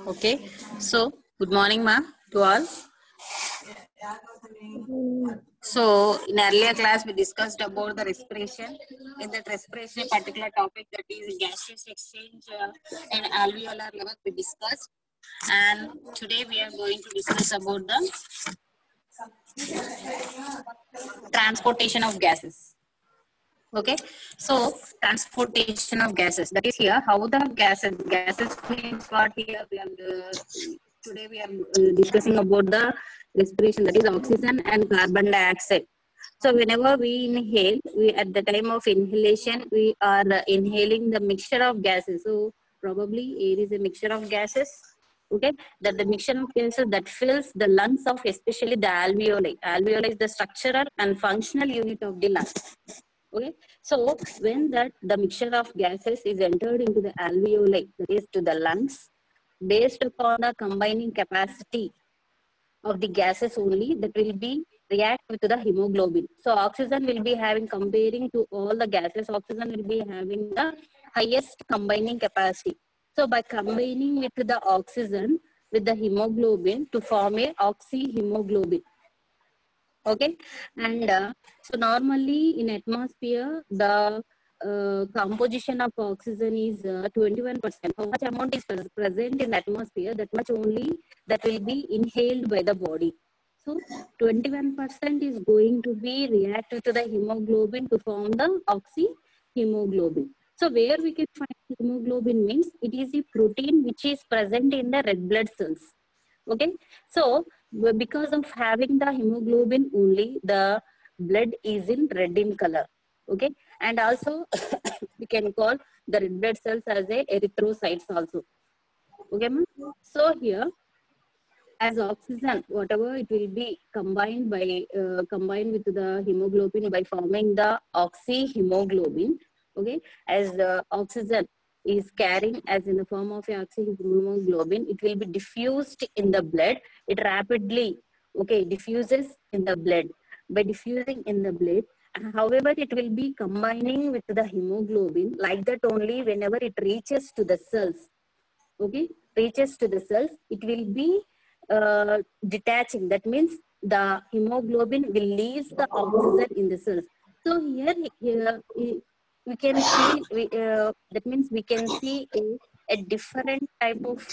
Okay, so good morning, ma'am, to all. So in earlier class, we discussed about the respiration. In that respiration, particular topic that is gaseous exchange and alveolar level we discussed. And today we are going to discuss about the transportation of gases. Okay, so transportation of gases, that is here how the gases means what here we are today we are discussing about the respiration, that is oxygen and carbon dioxide. So whenever we inhale, we at the time of inhalation we are inhaling the mixture of gases. So probably air is a mixture of gases. Okay, that the mixture of gases that fills the lungs of especially the alveoli. Alveoli is the structural and functional unit of the lungs. Okay, so when that the mixture of gases is entered into the alveoli, that is to the lungs, based upon the combining capacity of the gases only, that will be react with the hemoglobin. So oxygen will be having, comparing to all the gases, oxygen will be having the highest combining capacity. So by combining with the oxygen with the hemoglobin to form a oxyhemoglobin. Okay, and so normally in atmosphere the composition of oxygen is 21%. How much amount is present in the atmosphere, that much only that will be inhaled by the body. So 21% is going to be reacted to the hemoglobin to form the oxyhemoglobin. So where we can find hemoglobin means it is a protein which is present in the red blood cells. Okay, so because of having the hemoglobin only, the blood is in red in color. Okay, and also we can call the red blood cells as a erythrocytes also. Okay, ma'am. So here, as oxygen, whatever it will be combined by combined with the hemoglobin by forming the oxyhemoglobin. Okay, as the oxygen is carrying as in the form of oxyhemoglobin, it will be diffused in the blood. It rapidly, okay, diffuses in the blood. By diffusing in the blood, however, it will be combining with the hemoglobin like that only whenever it reaches to the cells. Okay, reaches to the cells, it will be detaching. That means the hemoglobin will leave the oxygen in the cells. So here we can see, that means we can see a different type of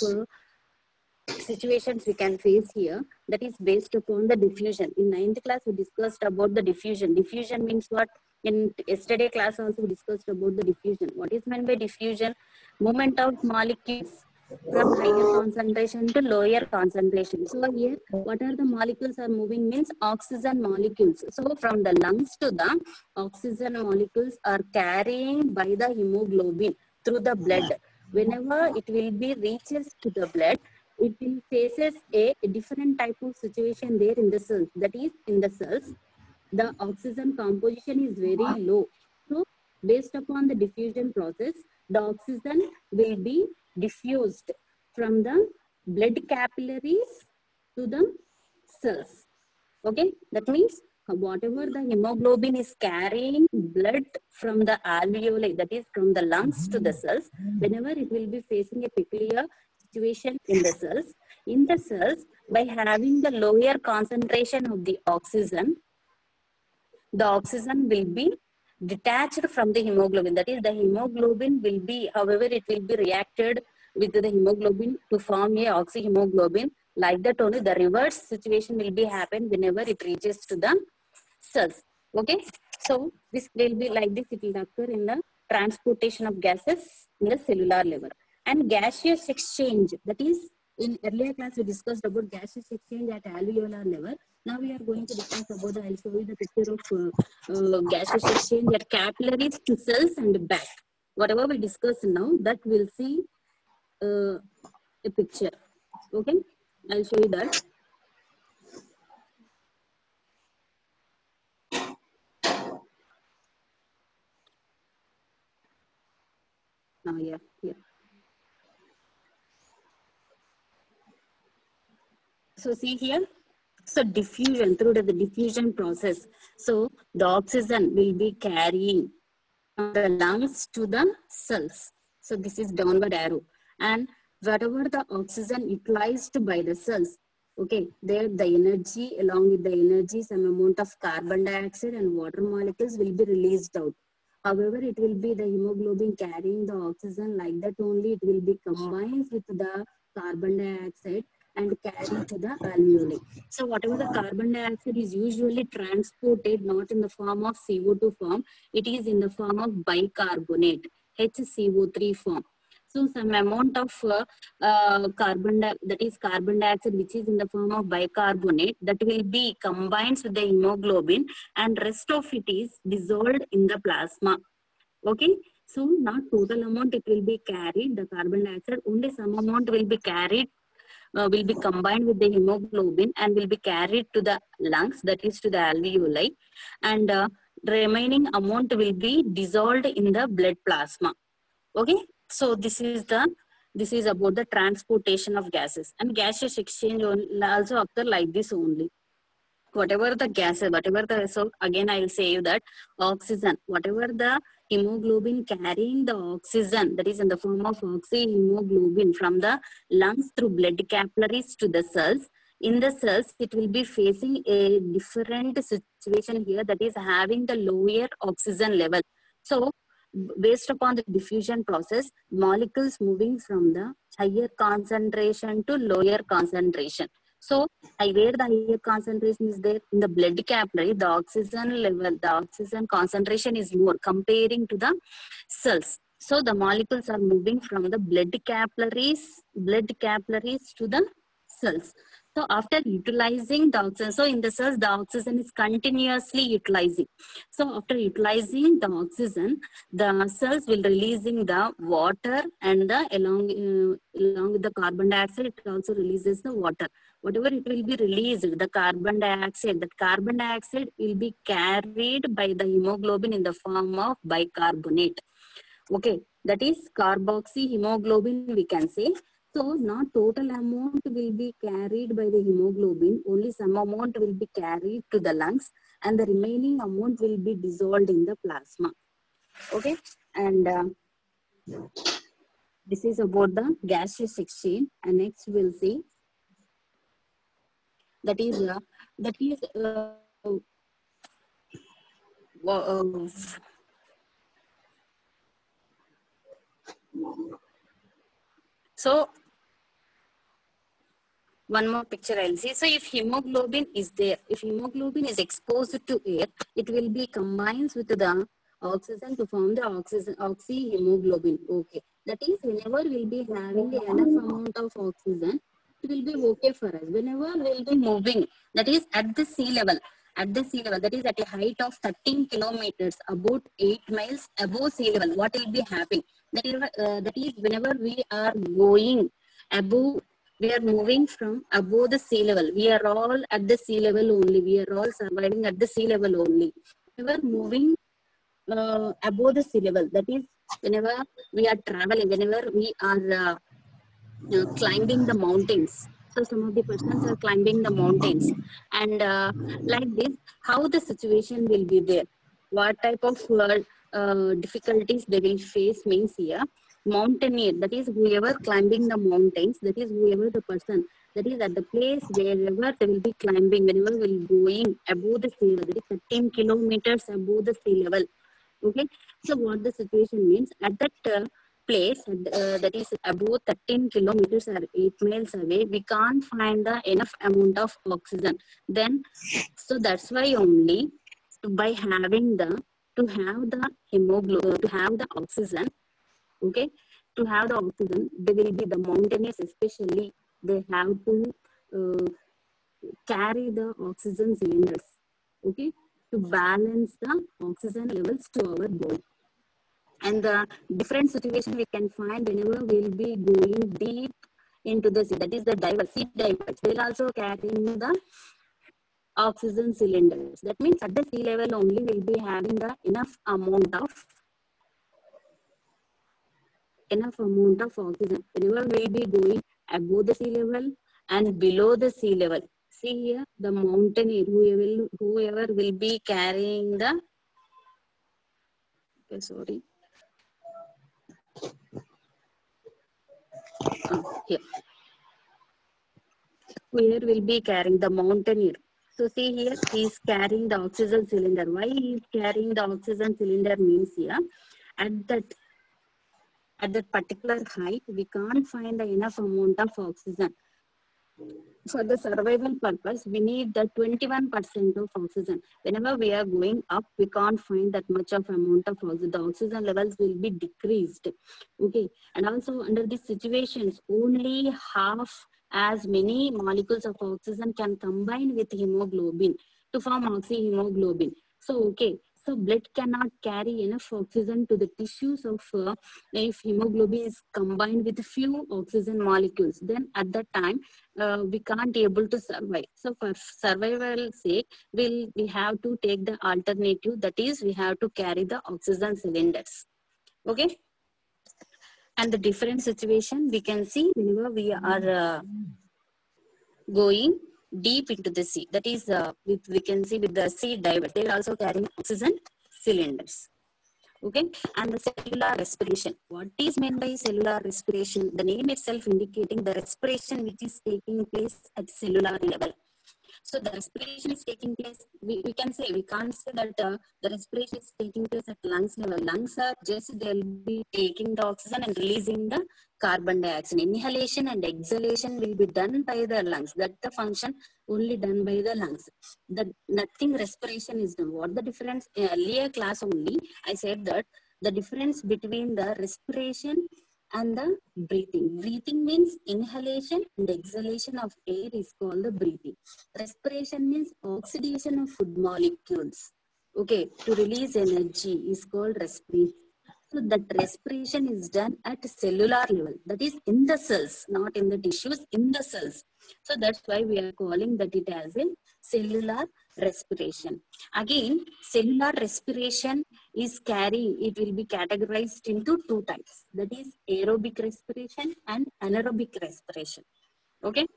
situations we can face here, that is based upon the diffusion. In 9th class, we discussed about the diffusion. Diffusion means what? In yesterday class also we discussed about the diffusion. What is meant by diffusion? Movement of molecules from higher concentration to lower concentration. So here, what are the molecules are moving means oxygen molecules. So from the lungs to the oxygen molecules are carrying by the hemoglobin through the blood. Whenever it will be reaches to the blood, it will faces a different type of situation there in the cells. That is, in the cells, the oxygen composition is very low. So based upon the diffusion process, the oxygen will be diffused from the blood capillaries to the cells. Okay, that means whatever the hemoglobin is carrying blood from the alveoli, that is from the lungs to the cells, whenever it will be facing a peculiar situation in the cells, by having the lower concentration of the oxygen will be detached from the hemoglobin. That is, the hemoglobin will be, however, it will be reacted with the hemoglobin to form a oxyhemoglobin. Like that only the reverse situation will be happen whenever it reaches to the cells. Okay, so this will be like this, it will occur in the transportation of gases in the cellular level. And gaseous exchange, that is, in earlier class we discussed about gaseous exchange at alveolar level. Now we are going to discuss about the, I'll show you the picture of gaseous exchange at capillaries to cells and back. Whatever we discuss now, that we'll see a picture. Okay, I'll show you that. Oh, yeah, yeah. So see here, so diffusion, through the diffusion process. So the oxygen will be carrying from the lungs to the cells. So this is downward arrow. And whatever the oxygen utilized by the cells, okay, there the energy, along with the energy, some amount of carbon dioxide and water molecules will be released out. However, it will be the hemoglobin carrying the oxygen, like that only it will be combined with the carbon dioxide and carry to the alveoli. So whatever the carbon dioxide is usually transported not in the form of CO2 form, it is in the form of bicarbonate, HCO3 form. So some amount of that is carbon dioxide, which is in the form of bicarbonate, that will be combined with the hemoglobin, and rest of it is dissolved in the plasma. Okay, so not total amount it will be carried, the carbon dioxide, only some amount will be carried, will be combined with the hemoglobin and will be carried to the lungs, that is to the alveoli, and the remaining amount will be dissolved in the blood plasma. Okay, so this is about the transportation of gases, and gaseous exchange also occur like this only. Whatever the gases, whatever the, so again I will say you that oxygen, whatever the hemoglobin carrying the oxygen, that is in the form of oxyhemoglobin from the lungs through blood capillaries to the cells. In the cells, it will be facing a different situation here, that is having the lower oxygen level. So based upon the diffusion process, molecules moving from the higher concentration to lower concentration. So where the higher concentration is there in the blood capillary, the oxygen level, the oxygen concentration is more comparing to the cells. So the molecules are moving from the blood capillaries to the cells. So after utilizing the oxygen, so in the cells, the oxygen is continuously utilizing. So after utilizing the oxygen, the cells will releasing the water, and the along with the carbon dioxide, it also releases the water. Whatever it will be released, the carbon dioxide, that carbon dioxide will be carried by the hemoglobin in the form of bicarbonate. Okay, that is carboxyhemoglobin, we can say. So not total amount will be carried by the hemoglobin, only some amount will be carried to the lungs, and the remaining amount will be dissolved in the plasma. Okay, and this is about the gaseous exchange. And next we'll see that is so one more picture I'll see. So if hemoglobin is there, if hemoglobin is exposed to air, it will be combines with the oxygen to form the oxyhemoglobin. Okay, that is whenever we'll be having enough amount of oxygen, it will be okay for us. Whenever we'll be moving, that is at the sea level, that is at a height of 13 kilometers, about 8 miles above sea level, what will be happening? That is whenever we are going above, we are moving from above the sea level. We are all at the sea level only. We are all surviving at the sea level only. We are moving above the sea level. That is, whenever we are traveling, whenever we are climbing the mountains. So some of the persons are climbing the mountains, and like this, how the situation will be there, what type of difficulties they will face means here. Mountaineer, that is whoever climbing the mountains, that is whoever the person, that is at the place wherever they will be climbing, whenever will going above the sea level, that is 13 kilometers above the sea level. Okay, so what the situation means at that place, that is above 13 kilometers or 8 miles away, we can't find the enough amount of oxygen. Then, so that's why only by having the, to have the hemoglobin, to have the oxygen, okay, to have the oxygen, they will be the mountaineers especially, they have to carry the oxygen cylinders, okay, to balance the oxygen levels to our body. And the different situation we can find whenever we'll be going deep into the sea. That is the divers, sea divers. They are also carrying the oxygen cylinders. That means at the sea level only will be having the enough amount of oxygen. Whenever will be going above the sea level and below the sea level. See here, the mountaineer, whoever will be carrying the, okay, sorry. Here. Whoever will be carrying the mountaineer. So see here, he is carrying the oxygen cylinder. Why he is carrying the oxygen cylinder means here, at that particular height, we can't find the enough amount of oxygen. For the survival purpose, we need the 21% of oxygen. Whenever we are going up, we can't find that much of amount of oxygen. The oxygen levels will be decreased. Okay, and also under these situations, only half as many molecules of oxygen can combine with hemoglobin to form oxyhemoglobin. So, okay, so blood cannot carry enough oxygen to the tissues of if hemoglobin is combined with few oxygen molecules. Then at that time, we can't able to survive. So for survival sake, we have to take the alternative. That is, we have to carry the oxygen cylinders. Okay. And the different situation we can see whenever we are going deep into the sea. That is, we can see with the sea divers, they are also carrying oxygen cylinders. Okay, and the cellular respiration. What is meant by cellular respiration? The name itself indicating the respiration which is taking place at cellular level. So the respiration is taking place, we can't say that the respiration is taking place at lungs level. Lungs are just, they'll be taking the oxygen and releasing the carbon dioxide. Inhalation and exhalation will be done by the lungs. That's the function only done by the lungs. That nothing respiration is done. What the difference? In earlier class only, I said that the difference between the respiration and the breathing. Breathing means inhalation and exhalation of air is called the breathing. Respiration means oxidation of food molecules. Okay, to release energy is called respiration. So that respiration is done at cellular level. That is in the cells, not in the tissues, in the cells. So that's why we are calling that it as a cellular respiration. Again, cellular respiration is carrying, it will be categorized into two types. That is aerobic respiration and anaerobic respiration. Okay.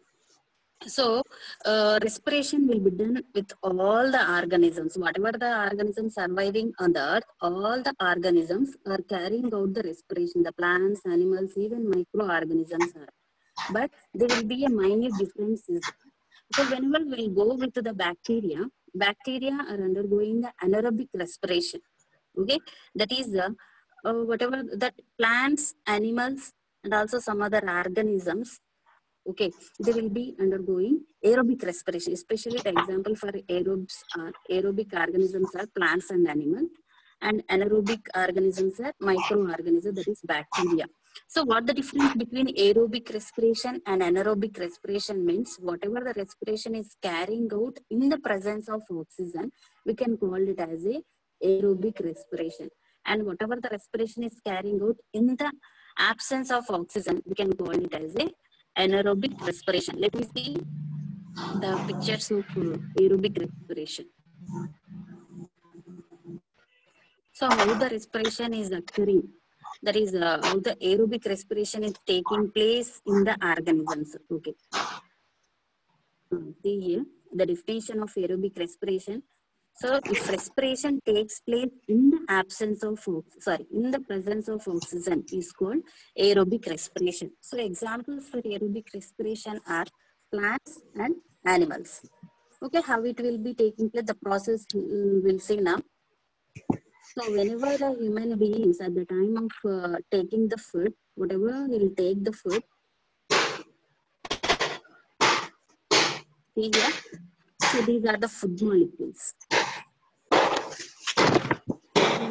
So, respiration will be done with all the organisms. Whatever the organisms surviving on the earth, all the organisms are carrying out the respiration. The plants, animals, even microorganisms are. But there will be a minor difference. So, whenever we go with the bacteria are undergoing the anaerobic respiration. Okay, that is whatever that plants, animals, and also some other organisms. Okay, they will be undergoing aerobic respiration, especially the example for aerobic organisms are plants and animals, and anaerobic organisms are microorganisms, that is bacteria. So what the difference between aerobic respiration and anaerobic respiration means? Whatever the respiration is carrying out in the presence of oxygen, we can call it as a aerobic respiration. And whatever the respiration is carrying out in the absence of oxygen, we can call it as a anaerobic respiration. Let me see the pictures of aerobic respiration. So how the respiration is occurring? That is how the aerobic respiration is taking place in the organisms. Okay. See here the definition of aerobic respiration. So if respiration takes place in the absence of, in the presence of oxygen is called aerobic respiration. So examples for aerobic respiration are plants and animals. Okay, how it will be taking place, the process we'll see now. So whenever the human beings at the time of taking the food, whatever will take the food, see here, so these are the food molecules.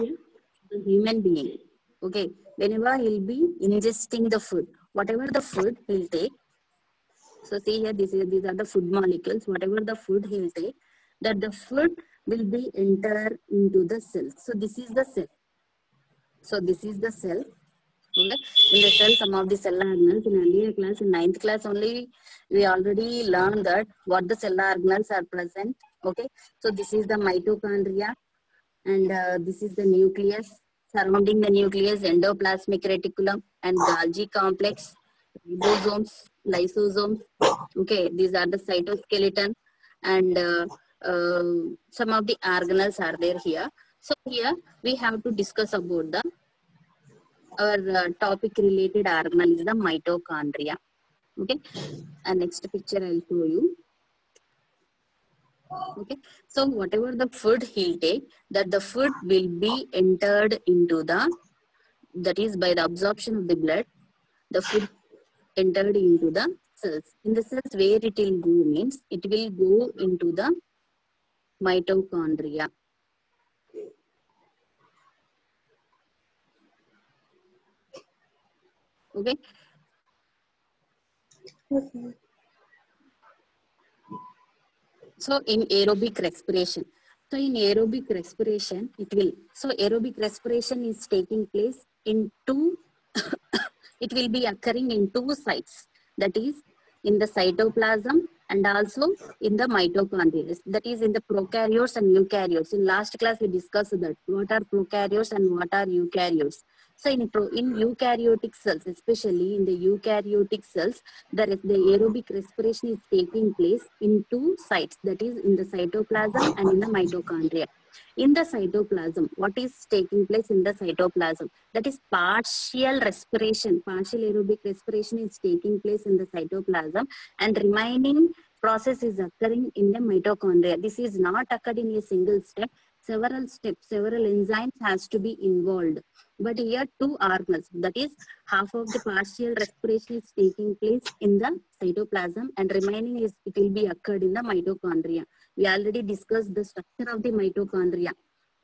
Here, the human being, okay, whenever he'll be ingesting the food, whatever the food he'll take, so see here, these are the food molecules, whatever the food he'll take, that the food will be enter into the cell. So this is the cell. So this is the cell. Okay. In the cell, some of the cell organelles in earlier class, in 9th class only, we already learned that what the cell organelles are present. Okay. So this is the mitochondria, and this is the nucleus. Surrounding the nucleus, endoplasmic reticulum and Golgi complex, ribosomes, lysosomes. Okay, these are the cytoskeleton, and some of the organelles are there here. So here we have to discuss about the our topic related organelle is the mitochondria. Okay, and next picture I'll show you. Okay, so whatever the food he'll take, that the food will be entered into the, that is by the absorption of the blood, the food entered into the cells. In the cells, where it will go means it will go into the mitochondria. Okay. Okay. So in aerobic respiration. So in aerobic respiration, it will. So aerobic respiration is taking place in two, it will be occurring in two sites. That is in the cytoplasm and also in the mitochondria. That is in the prokaryotes and eukaryotes. In last class, we discussed that. What are prokaryotes and what are eukaryotes? So in eukaryotic cells, especially in the eukaryotic cells, the aerobic respiration is taking place in two sites, that is in the cytoplasm and in the mitochondria. In the cytoplasm, what is taking place in the cytoplasm? That is partial respiration, partial aerobic respiration is taking place in the cytoplasm, and remaining process is occurring in the mitochondria. This is not occurred in a single step. Several steps, several enzymes has to be involved. But here two organelles, that is half of the partial respiration is taking place in the cytoplasm and remaining is, it will be occurred in the mitochondria. We already discussed the structure of the mitochondria.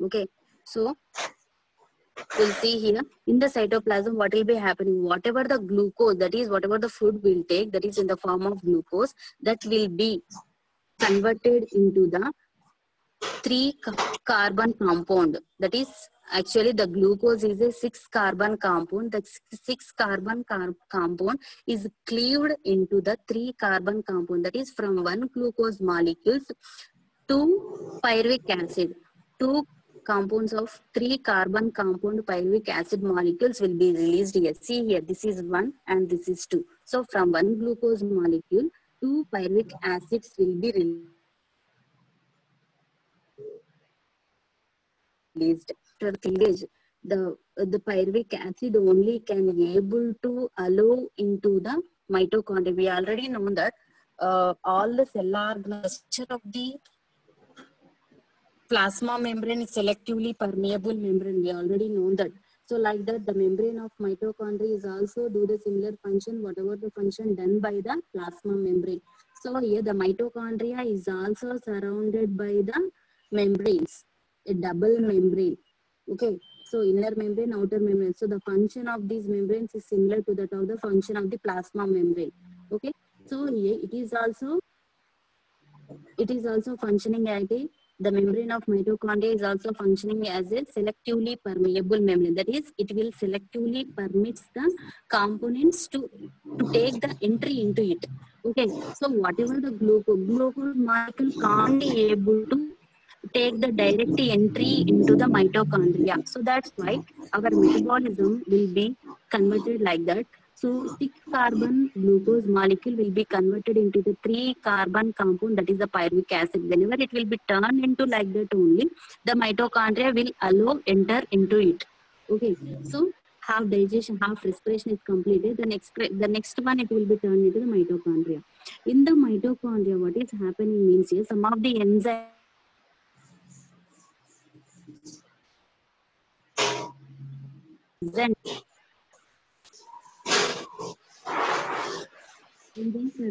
Okay, so we'll see here in the cytoplasm what will be happening. Whatever the glucose, that is whatever the food will take, that is in the form of glucose, that will be converted into the 3-carbon compound. That is actually the glucose is a 6-carbon compound. That 6-carbon compound is cleaved into the 3-carbon compound. That is from one glucose molecules to pyruvic acid. Two compounds of 3-carbon compound pyruvic acid molecules will be released here. See here, this is 1 and this is 2. So from one glucose molecule, 2 pyruvic acids will be released. After cleavage, the pyruvic acid only can be able to allow into the mitochondria. We already know that all the cell organelles, structure of the plasma membrane is selectively permeable membrane. We already know that. So like that, the membrane of mitochondria is also do the similar function, whatever the function done by the plasma membrane. So here the mitochondria is also surrounded by the membranes, a double membrane. Okay, so inner membrane, outer membrane. So the function of these membranes is similar to that of the function of the plasma membrane. Okay, so here it is also functioning as the membrane of mitochondria is also functioning as a selectively permeable membrane. That is, it will selectively permits the components to take the entry into it. Okay, so whatever the glucose molecule can't be able to take the direct entry into the mitochondria. So that's why our metabolism will be converted like that. So 6-carbon glucose molecule will be converted into the 3-carbon compound, that is the pyruvic acid. Whenever it will be turned into like that only, the mitochondria will allow enter into it. Okay, so half digestion, half respiration is completed. The next one it will be turned into the mitochondria. In the mitochondria, what is happening means here, some of the enzymes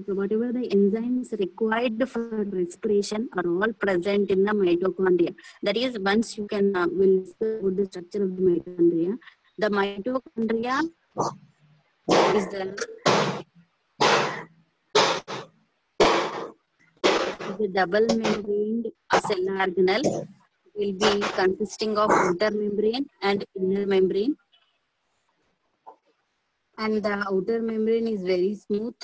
whatever the enzymes required for respiration are all present in the mitochondria. That is, once you can will discuss about the structure of the mitochondria. The mitochondria is the double membraned cell organelle. Will be consisting of outer membrane and inner membrane. And the outer membrane is very smooth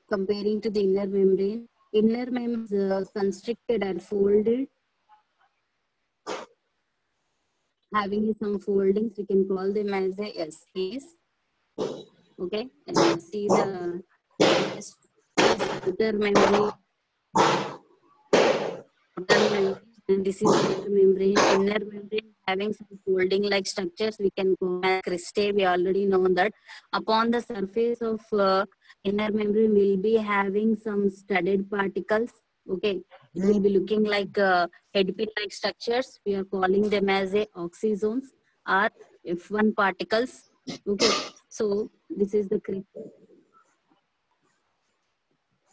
comparing to the inner membrane. Inner membrane is constricted and folded, having some foldings. We can call them as the SPs. Okay, and you see the outer membrane, and this is outer membrane. Inner membrane having some folding like structures, we can call as cristae. We already know that. Upon the surface of inner membrane will be having some studded particles. Okay, it will be looking like headpin like structures. We are calling them as a oxysomes or F1 particles. Okay, so this is the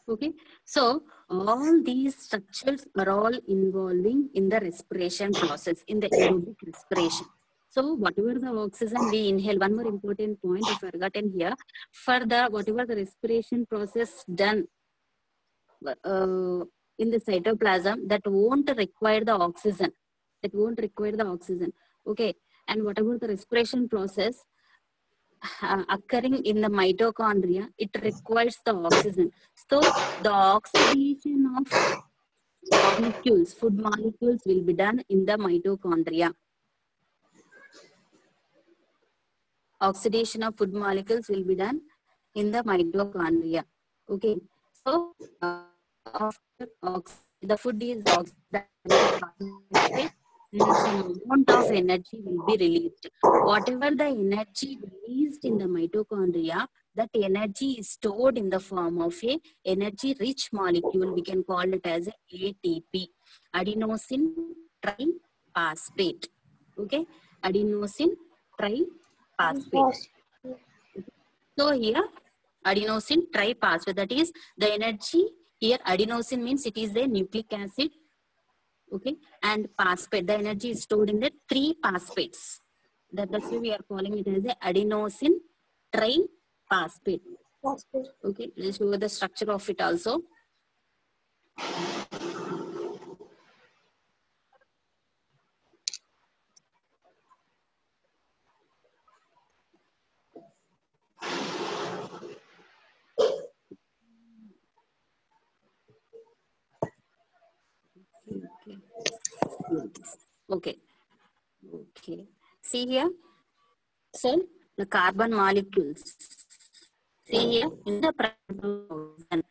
okay. So all these structures are all involving in the respiration process, in the aerobic respiration. So whatever the oxygen we inhale, one more important point I forgotten here, for the whatever the respiration process done in the cytoplasm, that won't require the oxygen. That won't require the oxygen. Okay. And whatever the respiration process occurring in the mitochondria, it requires the oxygen. So the oxidation of molecules, food molecules will be done in the mitochondria. Oxidation of food molecules will be done in the mitochondria. Okay. So after the food is oxidized with carbon dioxide, and some amount of energy will be released. Whatever the energy released in the mitochondria, that energy is stored in the form of a energy rich molecule. We can call it as ATP, adenosine triphosphate. Okay, adenosine triphosphate. So here adenosine triphosphate, that is the energy here. Adenosine means it is a nucleic acid. Okay, and phosphate, the energy is stored in the three phosphates. That's why we are calling it as a adenosine triphosphate. Okay, let's show the structure of it also. Okay. Okay. See here. So the carbon molecules. See here in the presence of oxygen,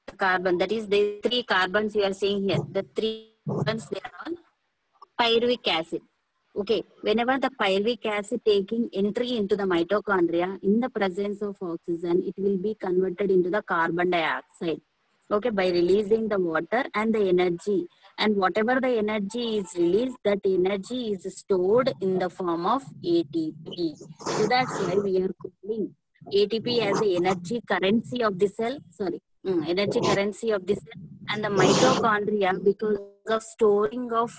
the carbon, that is the three carbons you are seeing here. The three carbons, they are all pyruvic acid. Okay, whenever the pyruvic acid taking entry into the mitochondria in the presence of oxygen, it will be converted into the carbon dioxide. Okay, by releasing the water and the energy. And whatever the energy is released, that energy is stored in the form of ATP. So that's why we are calling ATP as the energy currency of the cell. Sorry, energy currency of the cell. And the mitochondria, because of storing of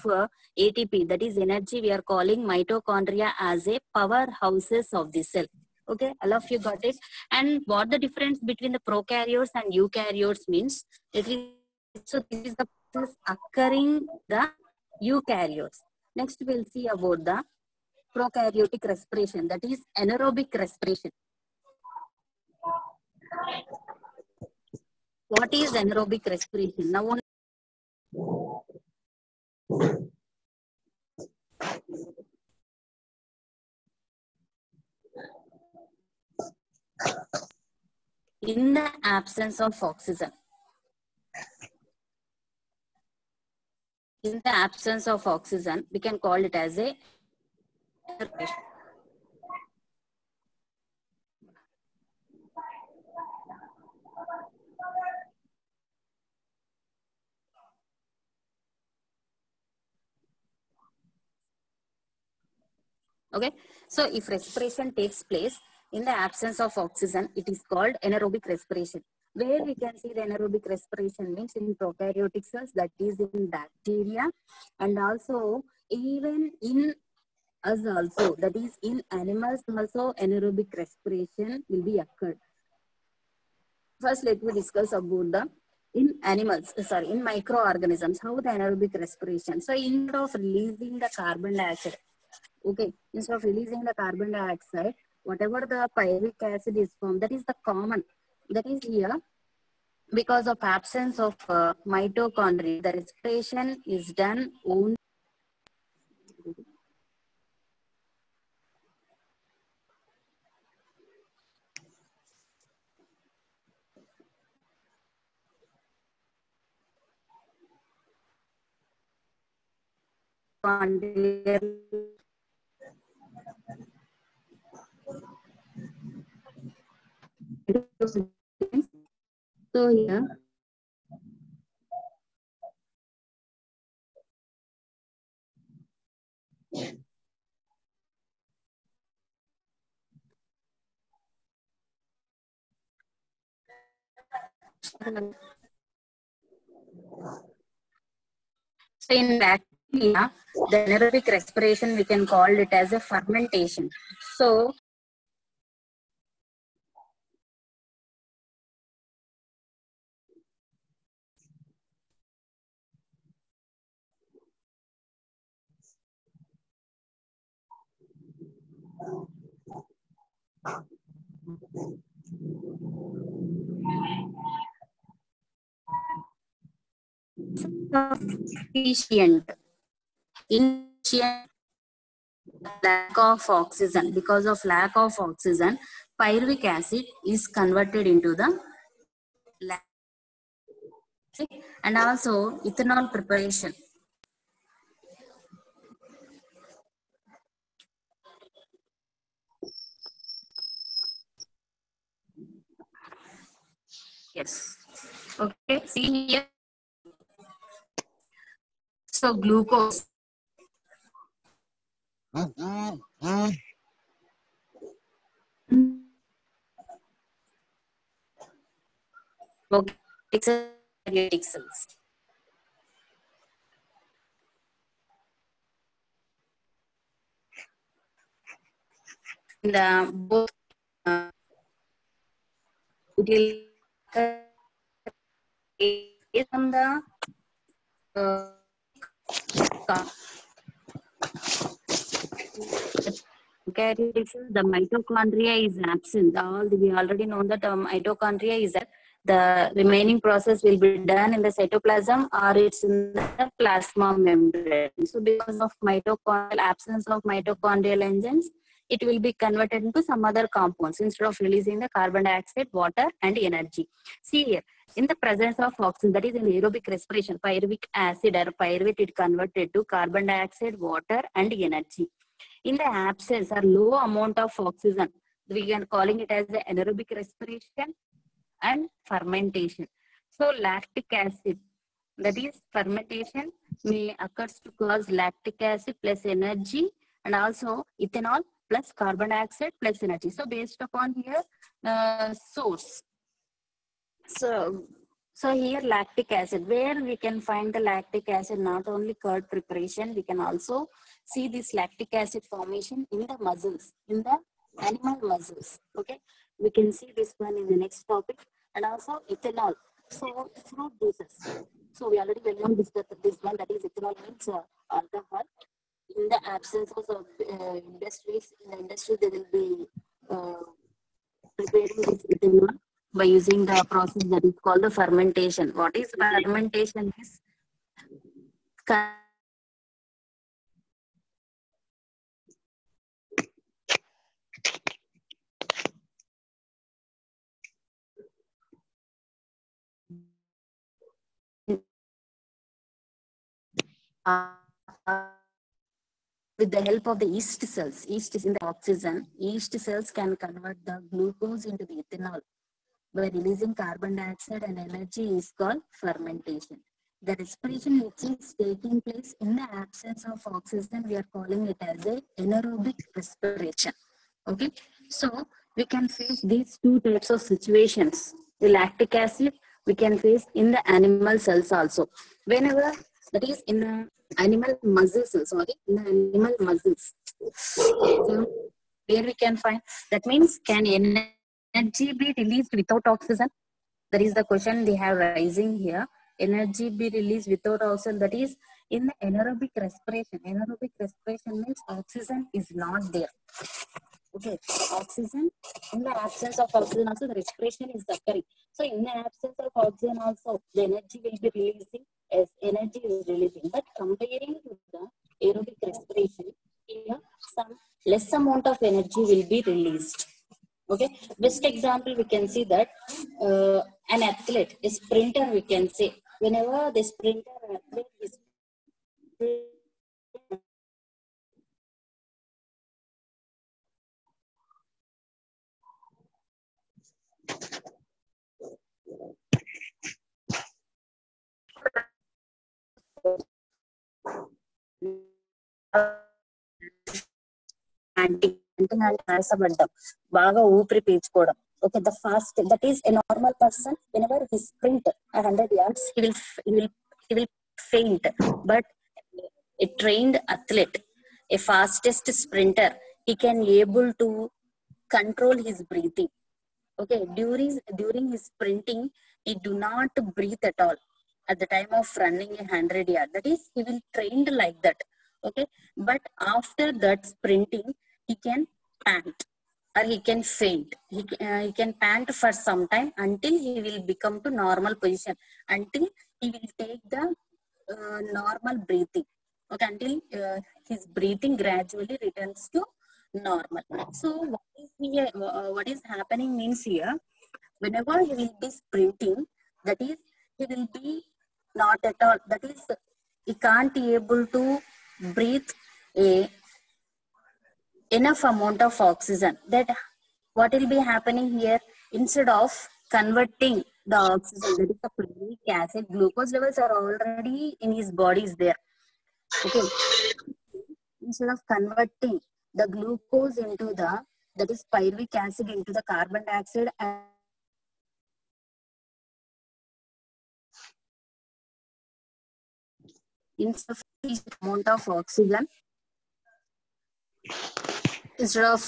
ATP, that is energy, we are calling mitochondria as a powerhouses of the cell. Okay, all of you got it. And what the difference between the prokaryotes and eukaryotes means? So this is the process occurring the eukaryotes. Next, we'll see about the prokaryotic respiration, that is anaerobic respiration. What is anaerobic respiration? Now, in the absence of oxygen, we can call it as a okay. So if respiration takes place in the absence of oxygen, it is called anaerobic respiration. Where we can see the anaerobic respiration means in prokaryotic cells, that is in bacteria, and also even in us also, that is in animals also, anaerobic respiration will be occurred. First, let me discuss about the in animals, in microorganisms, how the anaerobic respiration. So instead of releasing the carbon dioxide, okay, instead of releasing the carbon dioxide, whatever the pyruvic acid is formed, that is the common. That is here, because of absence of mitochondria, the respiration is done only. So here, so in bacteria, the anaerobic respiration, we can call it as a fermentation. So efficient in lack of oxygen. Because of lack of oxygen, pyruvic acid is converted into the lactic, and also ethanol preparation. Yes. Okay. See here. So glucose. Okay. It's cells. The both it will from the the mitochondria is absent. We already know that mitochondria is that the remaining process will be done in the cytoplasm or it's in the plasma membrane. So because of mitochondrial absence of mitochondrial enzymes, it will be converted into some other compounds instead of releasing the carbon dioxide, water, and energy. See here, in the presence of oxygen, that is in aerobic respiration, pyruvic acid or pyruvate, it converted to carbon dioxide, water, and energy. In the absence or low amount of oxygen, we are calling it as the anaerobic respiration and fermentation. So lactic acid, that is fermentation, may occurs to cause lactic acid plus energy and also ethanol plus carbon dioxide plus energy. So based upon here source. So here lactic acid, where we can find the lactic acid, not only curd preparation, we can also see this lactic acid formation in the muscles, in the animal muscles. Okay, we can see this one in the next topic, and also ethanol. So fruit juices. So we already well known this one, that is ethanol means alcohol. In the absence of industries, in the industry they will be preparing this ethanol by using the process that is called the fermentation. What is fermentation? Is with the help of the yeast cells. Yeast is in the oxygen. Yeast cells can convert the glucose into the ethanol by releasing carbon dioxide, and energy is called fermentation. The respiration which is taking place in the absence of oxygen, we are calling it as a anaerobic respiration. Okay, so we can face these two types of situations. The lactic acid we can face in the animal cells also. Whenever, that is in the animal muscles, sorry, in the animal muscles. So where we can find, that means can energy be released without oxygen? That is the question they have rising here. Energy be released without oxygen, that is in the anaerobic respiration. Anaerobic respiration means oxygen is not there. Okay, oxygen, in the absence of oxygen also the respiration is occurring. So in the absence of oxygen also the energy will be releasing as energy is releasing. But comparing to the aerobic respiration, here some less amount of energy will be released. Okay, best example we can see that an athlete, a sprinter, we can say whenever the sprinter athlete is panting అంటే ఆయాసపడ్డం బాగా ఊపిరి పీల్చుకోవడం. Okay, the fast, that is a normal person whenever he sprint 100 yards he will faint. But a trained athlete, a fastest sprinter, he can able to control his breathing. Okay, during his sprinting he do not breathe at all at the time of running 100 yards. That is, he will trained like that. Okay, but after that sprinting he can pant or he can faint. He can pant for some time until he will become to normal position, until he will take the normal breathing. Okay, until his breathing gradually returns to normal. So what is happening means here, whenever he will be sprinting, that is, he will be not at all, that is, he can't be able to breathe a enough amount of oxygen. That what will be happening here, instead of converting the oxygen, that is the pyruvic acid, glucose levels are already in his body is there. Okay, instead of converting the glucose into the, that is pyruvic acid, into the carbon dioxide and insufficient amount of oxygen, instead of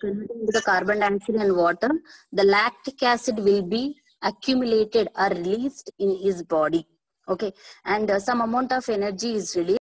converting into the carbon dioxide and water, the lactic acid will be accumulated or released in his body. Okay, and some amount of energy is released.